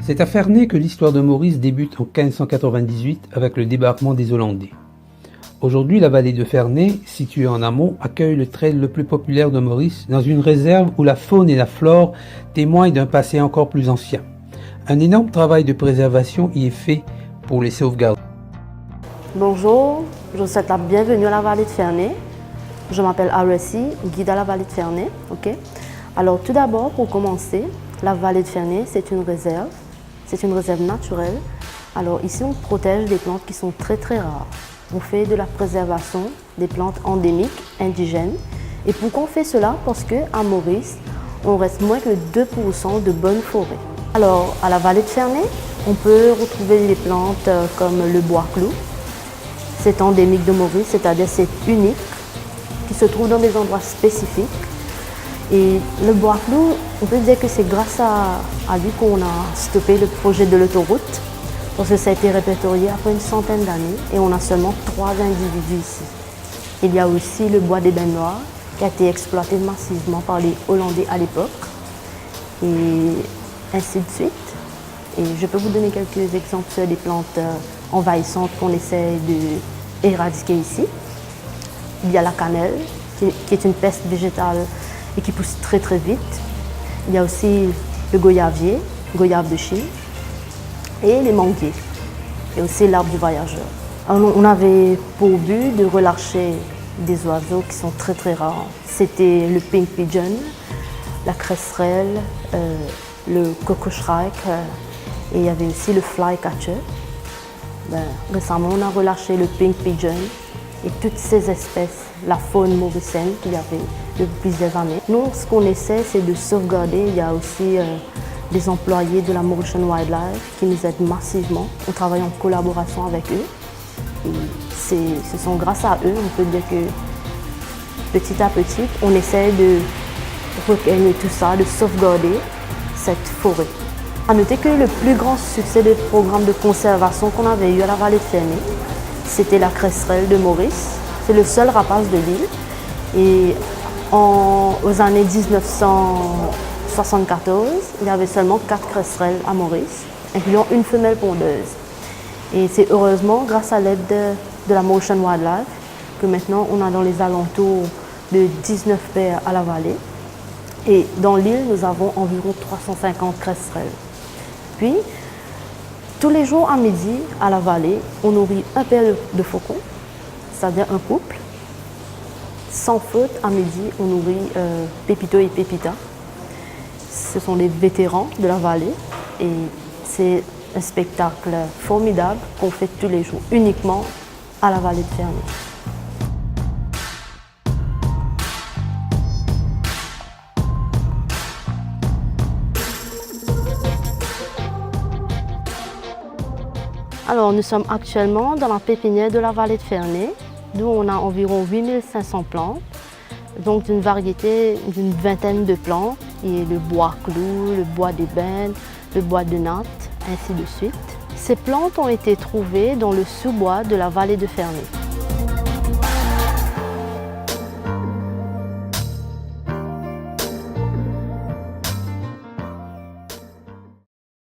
C'est à Ferney que l'histoire de Maurice débute en 1598 avec le débarquement des Hollandais. Aujourd'hui, la vallée de Ferney, située en amont, accueille le trail le plus populaire de Maurice dans une réserve où la faune et la flore témoignent d'un passé encore plus ancien. Un énorme travail de préservation y est fait pour les sauvegarder. Bonjour, je vous souhaite la bienvenue à la vallée de Ferney. Je m'appelle Aresi, guide à la vallée de Ferney. Alors tout d'abord, pour commencer, la vallée de Ferney, c'est une réserve naturelle. Alors ici, on protège des plantes qui sont très rares. On fait de la préservation des plantes endémiques, indigènes. Et pourquoi on fait cela? Parce qu'à Maurice, on reste moins que 2% de bonnes forêts. Alors, à la vallée de Ferney, on peut retrouver des plantes comme le bois-clou. C'est endémique de Maurice, c'est-à-dire c'est unique, qui se trouve dans des endroits spécifiques. Et le bois-clou, on peut dire que c'est grâce à lui qu'on a stoppé le projet de l'autoroute, parce que ça a été répertorié après une centaine d'années et on a seulement 3 individus ici. Il y a aussi le bois d'ébène noir qui a été exploité massivement par les Hollandais à l'époque, et ainsi de suite. Et je peux vous donner quelques exemples sur des plantes envahissantes qu'on essaie d'éradiquer ici. Il y a la cannelle, qui est une peste végétale et qui pousse très vite. Il y a aussi le goyavier, goyave de Chine, et les manguiers, et aussi l'arbre du voyageur. Alors, on avait pour but de relâcher des oiseaux qui sont très rares. C'était le pink pigeon, la cresserelle, le cocoshrike, et il y avait aussi le flycatcher. Récemment, on a relâché le pink pigeon et toutes ces espèces, la faune mauricienne qu'il y avait depuis plusieurs années. Nous, ce qu'on essaie, c'est de sauvegarder. Il y a aussi des employés de la Mauritian Wildlife qui nous aident massivement. On travaille en collaboration avec eux. Et ce sont grâce à eux, on peut dire que petit à petit, on essaie de recueillir tout ça, de sauvegarder cette forêt. À noter que le plus grand succès des programmes de conservation qu'on avait eu à la vallée de Ferney, c'était la cresserelle de Maurice. C'est le seul rapace de l'île. Et aux années 1974, il y avait seulement 4 cresserelles à Maurice, incluant une femelle pondeuse. Et c'est heureusement grâce à l'aide de la Mauritian Wildlife que maintenant on a dans les alentours de 19 paires à la vallée. Et dans l'île, nous avons environ 350 cresserelles. Puis, tous les jours à midi, à la vallée, on nourrit un paire de faucons, c'est-à-dire un couple. Sans faute, à midi, on nourrit Pépito et Pépita. Ce sont des vétérans de la vallée et c'est un spectacle formidable qu'on fait tous les jours, uniquement à la vallée de Ferney. Alors, nous sommes actuellement dans la pépinière de la vallée de Ferney, d'où on a environ 8500 plantes, donc d'une variété d'une vingtaine de plantes, et le bois-clou, le bois d'ébène, le bois de natte, ainsi de suite. Ces plantes ont été trouvées dans le sous-bois de la vallée de Ferney.